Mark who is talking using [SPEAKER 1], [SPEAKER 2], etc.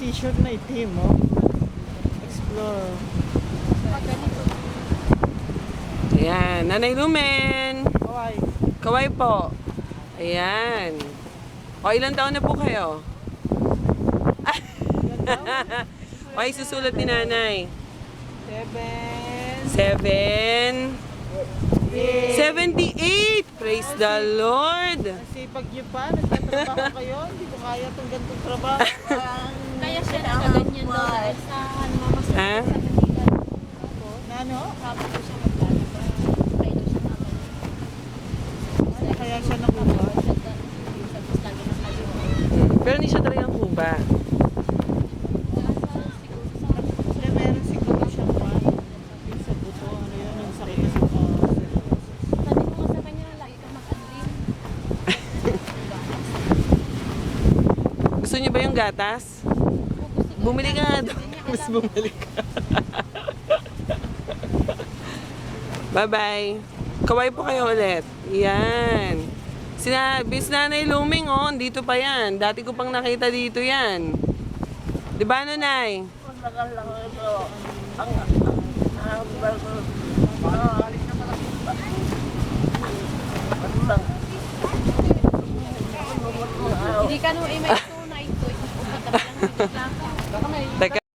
[SPEAKER 1] t-shirt na itim, oh. Explore.
[SPEAKER 2] Ayan, Nanay Lumen.
[SPEAKER 1] Kawai.
[SPEAKER 2] Kaway po. Ayan. O, ilang taon na po kayo? Okay, susulat ni Nanay.
[SPEAKER 1] 7.
[SPEAKER 2] 78! Praise the Lord!
[SPEAKER 1] Sipag niyo pa, nagtatrabaho kayo. Hindi ko kaya itong ganitong trabaho.
[SPEAKER 3] Kaya siya nakaganyan daw dahil sa mas
[SPEAKER 2] Ha?
[SPEAKER 3] sa Manila.
[SPEAKER 1] Na ano?
[SPEAKER 3] Tapos ko siya maglalaba. Kaya daw siya nakaganyan.
[SPEAKER 1] Kaya siya nakuha.
[SPEAKER 3] Tapos lagi na kayo.
[SPEAKER 2] Pero hindi siya talaga ang kuba.
[SPEAKER 1] Kaya meron siguro siyang one. Yung sa buto, ano yun, yung sakit na sa
[SPEAKER 3] Sabi ko nga sa kanya, lagi kang mag-adlin.
[SPEAKER 2] Gusto niyo ba yung gatas? Bumili ka nga doon. Mas bumili ka. Bye-bye. Kaway po kayo ulit. Yan. Bis Nanay Luming, oh. Dito pa yan. Dati ko pang nakita dito yan. Di ba, Nanay?
[SPEAKER 3] Hindi ka nung